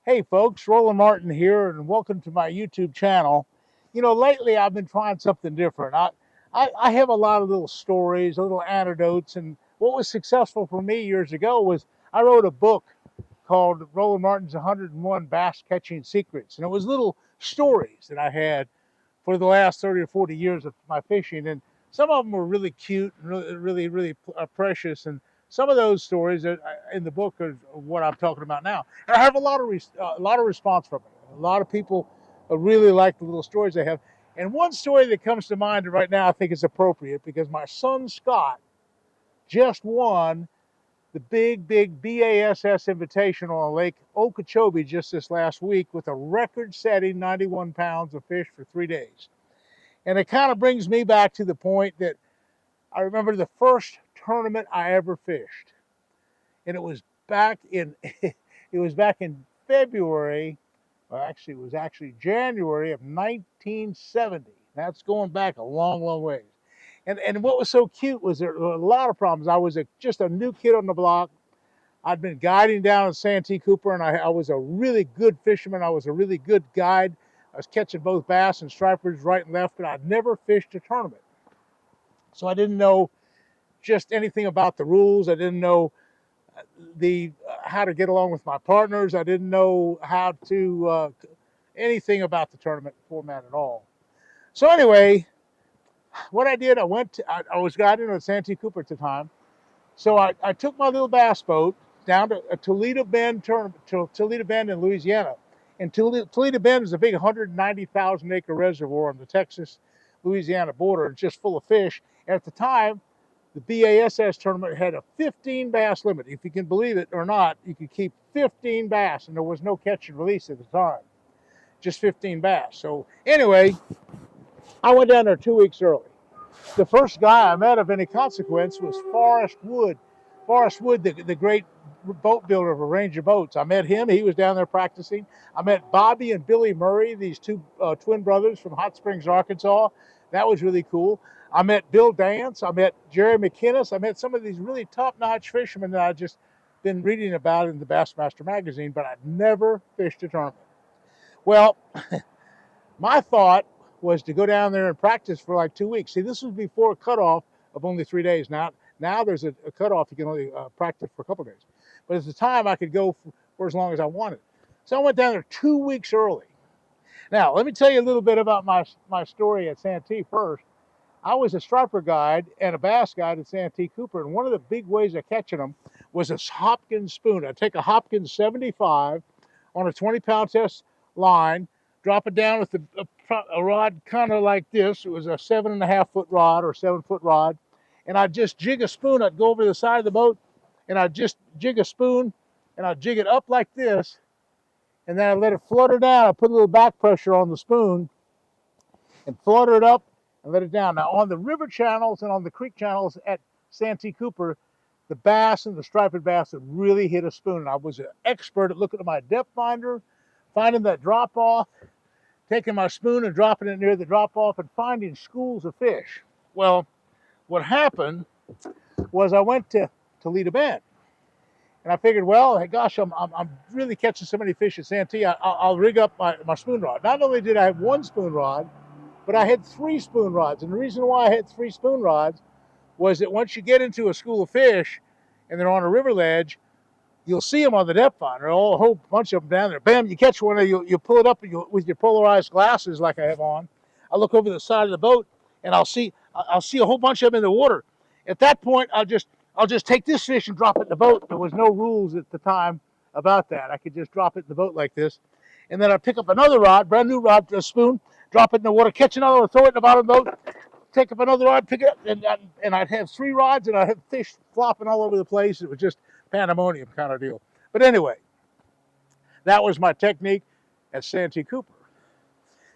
Hey folks, Roland Martin here, and welcome to my YouTube channel. You know, lately I've been trying something different. I have a lot of little stories, little anecdotes, and what was successful for me years ago was I wrote a book called Roland Martin's 101 Bass Catching Secrets, and it was little stories that I had for the last 30 or 40 years of my fishing, and some of them were really cute and really precious, and some of those stories in the book are what I'm talking about now. And I have a lot of response from it. A lot of people really like the little stories I have. And one story that comes to mind right now I think is appropriate because my son Scott just won the big B.A.S.S. invitational on Lake Okeechobee just this last week with a record-setting 91 pounds of fish for 3 days. And it kind of brings me back to the point that I remember the first tournament I ever fished. And it was back in February, well, actually it was actually January of 1970. That's going back a long ways. And what was so cute was there were a lot of problems. I was just a new kid on the block. I'd been guiding down in Santee Cooper, and I was a really good fisherman. I was a really good guide. I was catching both bass and stripers right and left, but I'd never fished a tournament. So I didn't know just anything about the rules. I didn't know the how to get along with my partners. I didn't know how to anything about the tournament format at all. So anyway, what I did, I was guiding at Santee Cooper at the time. So I took my little bass boat down to a Toledo Bend Toledo Bend in Louisiana. And Toledo Bend is a big 190,000 acre reservoir on the Texas Louisiana border. It's just full of fish. And at the time, the B.A.S.S tournament had a 15 bass limit. If you can believe it or not, you could keep 15 bass, and there was no catch and release at the time, just 15 bass. So anyway, I went down there 2 weeks early. The first guy I met of any consequence was Forrest Wood. Forrest Wood, the great boat builder of a range of boats. I met him. He was down there practicing. I met Bobby and Billy Murray, these two twin brothers from Hot Springs, Arkansas. That was really cool. I met Bill Dance. I met Jerry McInnes. I met some of these really top-notch fishermen that I'd just been reading about in the Bassmaster magazine, but I'd never fished a tournament. Well, my thought was to go down there and practice for like 2 weeks. See, this was before a cutoff of only 3 days. Now there's a cutoff. You can only practice for a couple of days. But at the time, I could go for as long as I wanted. So I went down there 2 weeks early. Now, let me tell you a little bit about my story at Santee first. I was a striper guide and a bass guide at Santee Cooper, and one of the big ways of catching them was a Hopkins spoon. I'd take a Hopkins 75 on a 20-pound test line, drop it down with a rod kind of like this. It was a 7.5-foot rod or 7-foot rod, and I'd just jig a spoon. I'd go over the side of the boat, and I'd just jig a spoon, and I'd jig it up like this, and then I'd let it flutter down. I'd put a little back pressure on the spoon and flutter it up and let it down. Now, on the river channels and on the creek channels at Santee Cooper, the bass and the striped bass would really hit a spoon. And I was an expert at looking at my depth finder, finding that drop off, taking my spoon and dropping it near the drop off, and finding schools of fish. Well, what happened was I went to Toledo Bend, and I figured, well, hey, gosh, I'm really catching so many fish at Santee. I'll rig up my spoon rod. Not only did I have one spoon rod, but I had 3 spoon rods. And the reason why I had 3 spoon rods was that once you get into a school of fish and they're on a river ledge, you'll see them on the depth finder, a whole bunch of them down there. Bam, you catch one, you pull it up with your polarized glasses like I have on. I look over the side of the boat, and I'll see a whole bunch of them in the water. At that point, I'll just take this fish and drop it in the boat. There was no rules at the time about that. I could just drop it in the boat like this. And then I'd pick up another rod, brand new rod, a spoon, drop it in the water, catch another one, throw it in the bottom of the boat, take up another rod, pick it up, and I'd have 3 rods, and I'd have fish flopping all over the place. It was just pandemonium kind of deal. But anyway, that was my technique at Santee Cooper.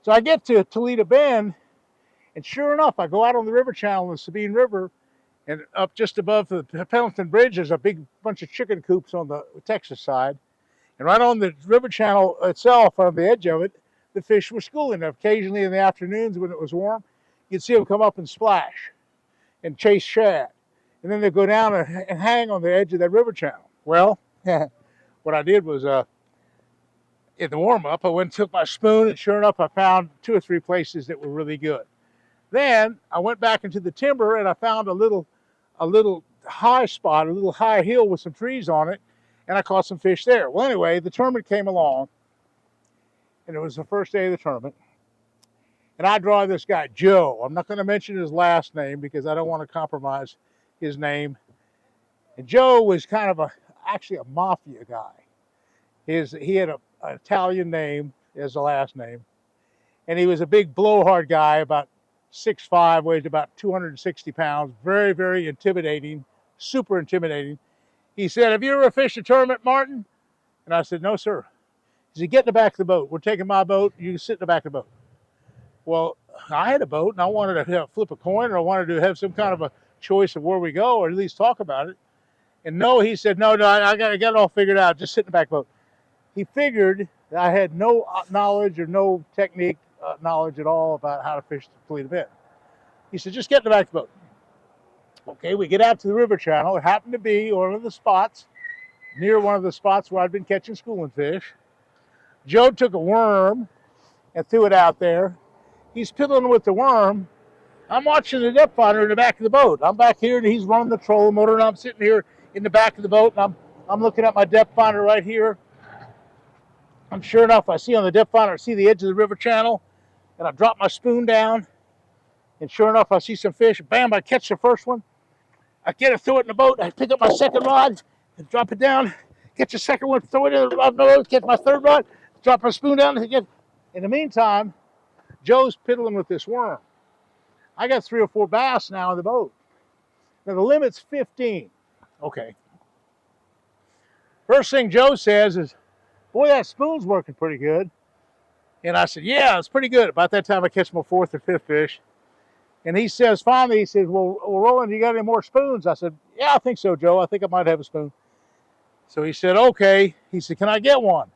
So I get to Toledo Bend, and sure enough, I go out on the river channel in the Sabine River, and up just above the Pendleton Bridge, there's a big bunch of chicken coops on the Texas side. And right on the river channel itself, on the edge of it, the fish were schooling. Occasionally in the afternoons when it was warm, you'd see them come up and splash and chase shad. And then they'd go down and hang on the edge of that river channel. Well, what I did was in the warm-up, I went and took my spoon, and sure enough, I found 2 or 3 places that were really good. Then I went back into the timber, and I found a little high spot, a little high hill with some trees on it, and I caught some fish there. Well, anyway, the tournament came along, and it was the first day of the tournament, and I draw this guy, Joe. I'm not going to mention his last name because I don't want to compromise his name. And Joe was kind of actually a mafia guy. He had an Italian name as the last name, and he was a big blowhard guy, about 6'5", weighs about 260 pounds, very, very intimidating, super intimidating. He said, "Have you ever fished a tournament, Martin?" And I said, "No, sir." He said, "Get in the back of the boat. We're taking my boat. You can sit in the back of the boat." Well, I had a boat, and I wanted to flip a coin, or I wanted to have some kind of a choice of where we go, or at least talk about it. And no, he said, no, I got it all figured out. Just sit in the back boat. He figured that I had no knowledge or no technique knowledge at all about how to fish the Toledo Bend. He said, "Just get in the back of the boat." Okay, we get out to the river channel. It happened to be one of the spots, near one of the spots where I'd been catching schooling fish. Joe took a worm and threw it out there. He's piddling with the worm. I'm watching the depth finder in the back of the boat. I'm back here, and he's running the trolling motor, and I'm sitting here in the back of the boat, and I'm looking at my depth finder right here. And sure enough, I see on the depth finder, I see the edge of the river channel, and I drop my spoon down, and sure enough, I see some fish. Bam, I catch the first one. I get it, throw it in the boat. I pick up my second rod and drop it down. Catch the second one, throw it in the boat, catch my third rod, drop my spoon down. Again. In the meantime, Joe's piddling with this worm. I got 3 or 4 bass now in the boat. Now the limit's 15. Okay. First thing Joe says is, "Boy, that spoon's working pretty good." And I said, "Yeah, it's pretty good." About that time, I catch my 4th or 5th fish. And he says, finally, he says, well, Roland, you got any more spoons?" I said, "Yeah, I think so, Joe. I think I might have a spoon." So he said, "Okay." He said, "Can I get one?"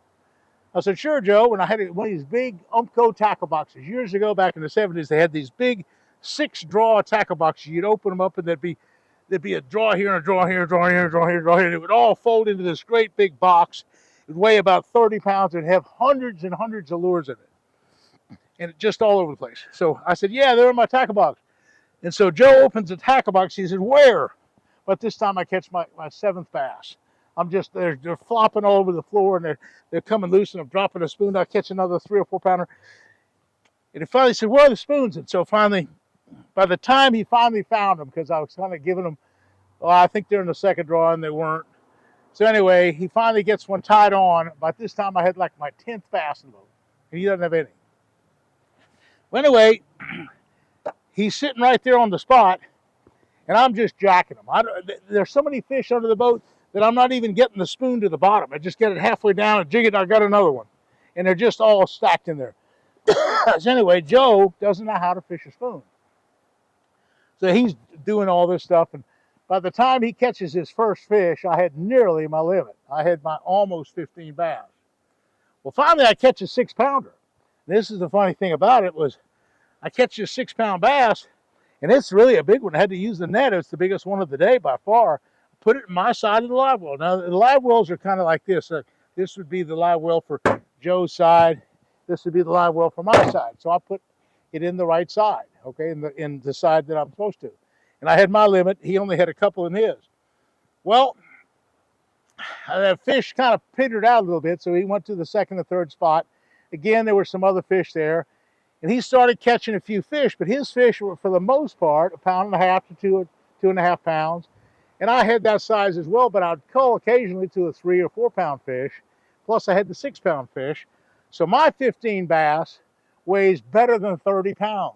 I said, "Sure, Joe." And I had one of these big Umpco tackle boxes. Years ago, back in the 70s, they had these big 6-draw tackle boxes. You'd open them up, and there'd be a draw here, and a draw here, a draw here, a draw here, a draw here. And it would all fold into this great big box. It would weigh about 30 pounds and have hundreds and hundreds of lures in it. And just all over the place. So I said, "Yeah, they're in my tackle box." And so Joe opens the tackle box. He says, "Where?" But this time I catch my 7th bass. They're flopping all over the floor, and they're coming loose, and I'm dropping a spoon. I catch another 3 or 4 pounder. And he finally said, "Where are the spoons?" And so finally, by the time he finally found them, because I was kind of giving them, well, I think they're in the second draw, and they weren't. So anyway, he finally gets one tied on. By this time, I had like my 10th bass in the boat, and he doesn't have any. Well, anyway, he's sitting right there on the spot, and I'm just jacking him. There's so many fish under the boat that I'm not even getting the spoon to the bottom. I just get it halfway down and jig it, and I got another one. And they're just all stacked in there. So anyway, Joe doesn't know how to fish a spoon. So he's doing all this stuff, and by the time he catches his first fish, I had nearly my limit. I had my almost 15 bass. Well, finally I catch a 6-pounder. This is the funny thing about it was I catch a 6-pound bass, and it's really a big one. I had to use the net. It's the biggest one of the day by far. Put it in my side of the live well. Now, the live wells are kind of like this. This would be the live well for Joe's side. This would be the live well for my side. So I put it in the right side, okay, in the side that I'm supposed to. And I had my limit. He only had a couple in his. Well, that fish kind of petered out a little bit, so he went to the 2nd or 3rd spot. Again, there were some other fish there. And he started catching a few fish, but his fish were, for the most part, 1.5 pounds to 2.5 pounds. And I had that size as well, but I'd cull occasionally to a 3 or 4 pound fish. Plus, I had the 6-pound fish. So my 15 bass weighs better than 30 pounds.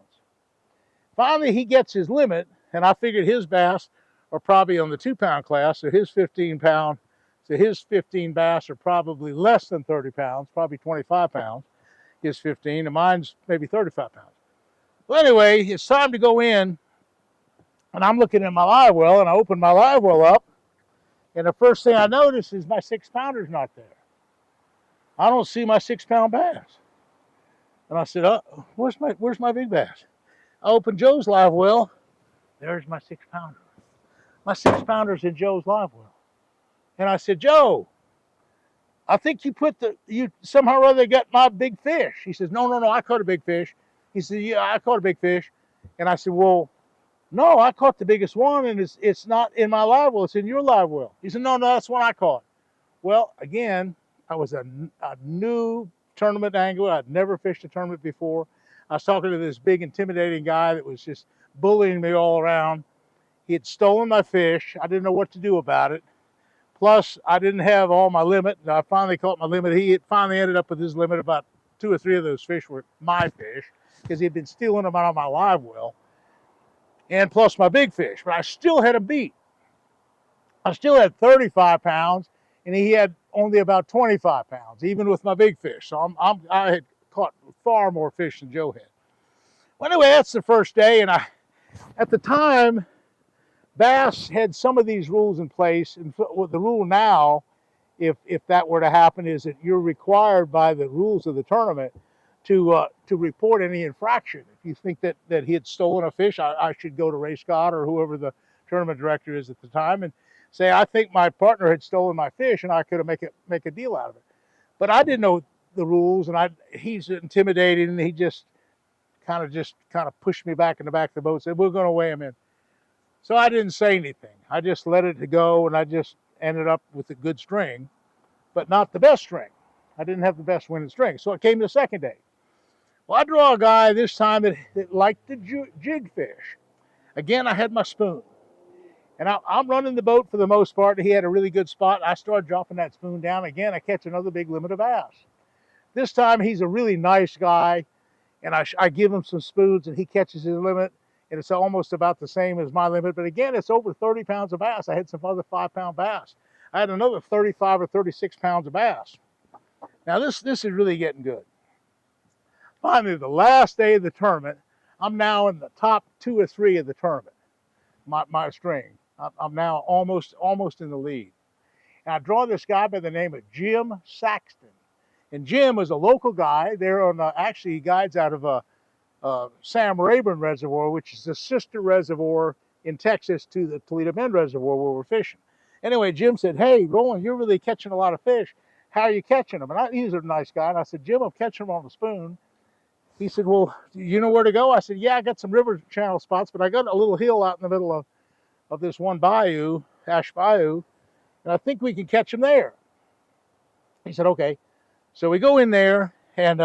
Finally, he gets his limit, and I figured his bass are probably on the 2-pound class, so his 15 bass are probably less than 30 pounds, probably 25 pounds. His 15, and mine's maybe 35 pounds. Well, anyway, it's time to go in, and I'm looking at my live well, and I open my live well up, and the first thing I notice is my 6-pounder's not there. I don't see my 6-pound bass. And I said, where's my big bass? I opened Joe's live well. There's my 6-pounder. My 6-pounder's in Joe's live well. And I said, "Joe, I think you somehow or other got my big fish. He says, no, no, no, I caught a big fish. He said, yeah, I caught a big fish. And I said, well, no, I caught the biggest one, and it's not in my live well, it's in your live well. He said, no, no, that's one I caught. Well, again, I was a new tournament angler. I'd never fished a tournament before. I was talking to this big intimidating guy that was just bullying me all around. He had stolen my fish. I didn't know what to do about it. Plus, I didn't have all my limit. I finally caught my limit. He had finally ended up with his limit. About 2 or 3 of those fish were my fish because he had been stealing them out of my live well. And plus my big fish. But I still had him beat. I still had 35 pounds, and he had only about 25 pounds, even with my big fish. So I had caught far more fish than Joe had. Well, anyway, that's the first day, and at the time, B.A.S.S had some of these rules in place, and the rule now, if that were to happen, is that you're required by the rules of the tournament to report any infraction. If you think that he had stolen a fish, I should go to Ray Scott or whoever the tournament director is at the time and say, I think my partner had stolen my fish, and I could have make a deal out of it. But I didn't know the rules, and he's intimidating, and he just kind of pushed me back in the back of the boat, said, we're going to weigh him in. So I didn't say anything. I just let it go, and I just ended up with a good string, but not the best string. I didn't have the best winning string. So it came the second day. Well, I draw a guy this time that liked to jig fish. Again, I had my spoon. And I'm running the boat for the most part. He had a really good spot. I started dropping that spoon down. Again, I catch another big limit of bass. This time, he's a really nice guy, and I give him some spoons, and he catches his limit, and it's almost about the same as my limit. But again, it's over 30 pounds of bass. I had some other 5-pound bass. I had another 35 or 36 pounds of bass. Now, this is really getting good. Finally, the last day of the tournament, I'm now in the top 2 or 3 of the tournament, my string. I'm now almost in the lead. And I draw this guy by the name of Jim Saxton. And Jim is a local guy. They're on actually he guides out of Sam Rayburn Reservoir, which is the sister reservoir in Texas to the Toledo Bend Reservoir where we're fishing. Anyway, Jim said, hey, Roland, you're really catching a lot of fish. How are you catching them? And he's a nice guy. And I said, Jim, I'm catching them on a spoon. He said, well, do you know where to go? I said, yeah, I got some river channel spots, but I got a little hill out in the middle of this one bayou, Ash Bayou, and I think we can catch them there. He said, okay. So we go in there, and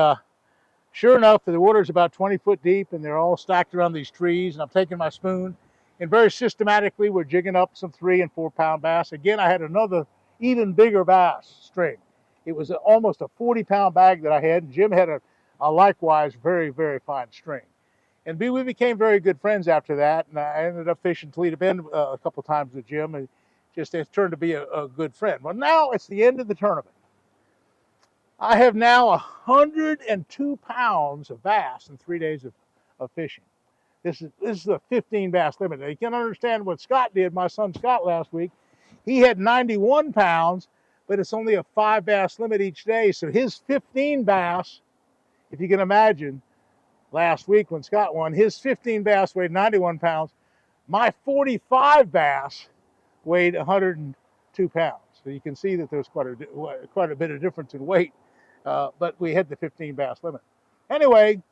sure enough, the water's about 20 foot deep, and they're all stacked around these trees, and I'm taking my spoon, and very systematically, we're jigging up some 3 and 4 pound bass. Again, I had another even bigger bass string. It was almost a 40-pound bag that I had, and Jim had a likewise very, very fine string. And we became very good friends after that, and I ended up fishing Toledo Bend a couple times with Jim, and just it's turned to be a good friend. Well, now it's the end of the tournament. I have now 102 pounds of bass in 3 days of fishing. This is a 15 bass limit. Now, you can understand what Scott did, my son Scott, last week. He had 91 pounds, but it's only a 5 bass limit each day. So his 15 bass, if you can imagine, last week when Scott won, his 15 bass weighed 91 pounds. My 45 bass weighed 102 pounds. So you can see that there's quite a bit of difference in weight, but we had the 15 bass limit. Anyway,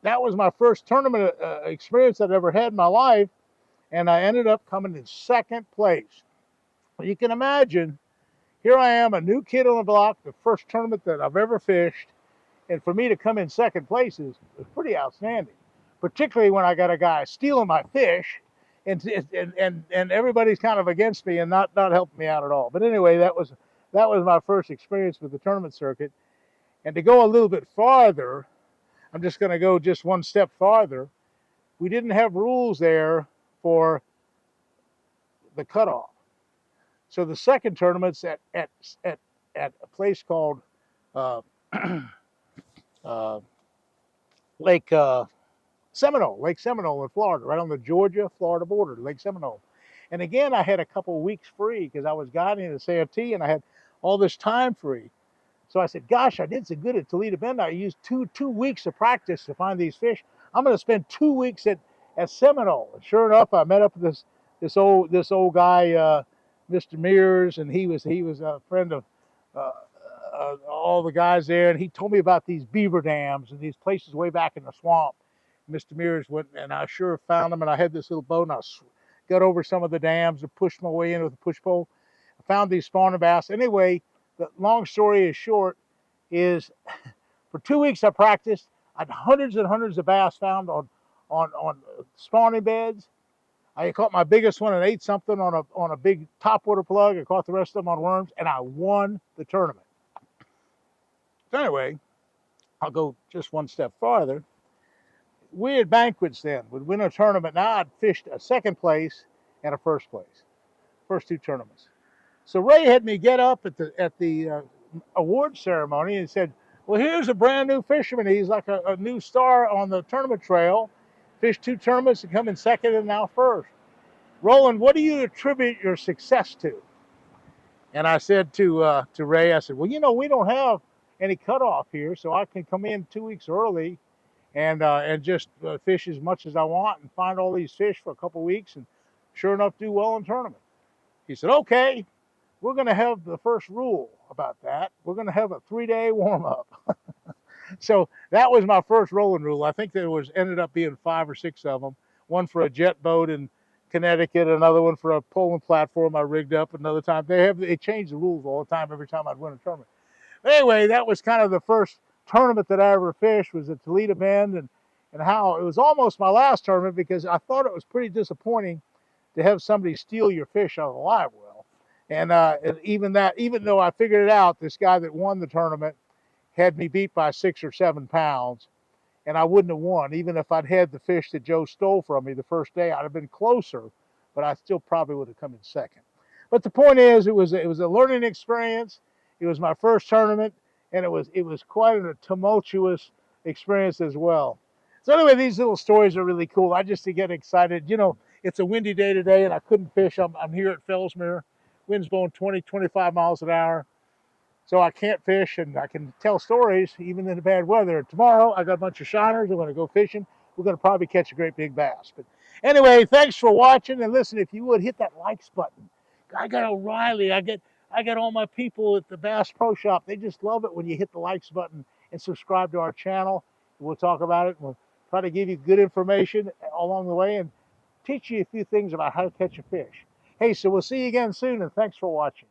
that was my first tournament experience I'd ever had in my life, and I ended up coming in second place. Well, you can imagine, here I am, a new kid on the block, the first tournament that I've ever fished, and for me to come in second place is pretty outstanding, particularly when I got a guy stealing my fish, and everybody's kind of against me and not helping me out at all. But anyway, that was my first experience with the tournament circuit. And to go a little bit farther, I'm just going to go just one step farther. We didn't have rules there for the cutoff. So the second tournament's at a place called Lake Seminole in Florida, right on the Georgia-Florida border, Lake Seminole. And again, I had a couple of weeks free because I was guiding at Santee, and I had all this time free. So I said, gosh, I did so good at Toledo Bend. I used two weeks of practice to find these fish. I'm going to spend 2 weeks at Seminole. And sure enough, I met up with this old guy, Mr. Mears, and he was a friend of all the guys there, and he told me about these beaver dams and these places way back in the swamp. Mr. Mears went, and I sure found them, and I had this little boat, and I got over some of the dams and pushed my way in with a push pole. I found these spawning bass. Anyway, the long story is short is for 2 weeks I practiced. I had hundreds and hundreds of bass found on spawning beds. I caught my biggest one and ate something on a big topwater plug. I caught the rest of them on worms, and I won the tournament. So anyway, I'll go just one step farther. We had banquets then. We'd win a tournament. Now I'd fished a second place and a first place. First two tournaments. So Ray had me get up at the award ceremony and said, well, here's a brand new fisherman. He's like a new star on the tournament trail. Fished two tournaments and come in second and now first. Roland, what do you attribute your success to? And I said to Ray, I said, well, we don't have any cutoff here, so I can come in 2 weeks early and just fish as much as I want and find all these fish for a couple weeks and sure enough do well in tournament. He said, okay, we're going to have the first rule about that. We're going to have a 3-day warm-up. So that was my first rolling rule. I think there ended up being 5 or 6 of them. One for a jet boat in Connecticut, another one for a Poland platform I rigged up another time. They change the rules all the time every time I'd win a tournament. But anyway, that was kind of the first tournament that I ever fished, was at Toledo Bend, and how it was almost my last tournament because I thought it was pretty disappointing to have somebody steal your fish out of the live well. And even though I figured it out, this guy that won the tournament had me beat by 6 or 7 pounds, and I wouldn't have won. Even if I'd had the fish that Joe stole from me the first day, I'd have been closer, but I still probably would have come in second. But the point is, it was a learning experience. It was my first tournament, and it was quite a tumultuous experience as well. So anyway, these little stories are really cool. I just to get excited. It's a windy day today, and I couldn't fish. I'm here at Fellsmere. Wind's blowing 20, 25 miles an hour. So I can't fish, and I can tell stories even in the bad weather. Tomorrow, I got a bunch of shiners. I'm going to go fishing. We're going to probably catch a great big bass. But anyway, thanks for watching. And listen, if you would, hit that likes button. I got O'Reilly. I got all my people at the Bass Pro Shop. They just love it when you hit the likes button and subscribe to our channel. We'll talk about it. We'll try to give you good information along the way and teach you a few things about how to catch a fish. Hey, so we'll see you again soon, and thanks for watching.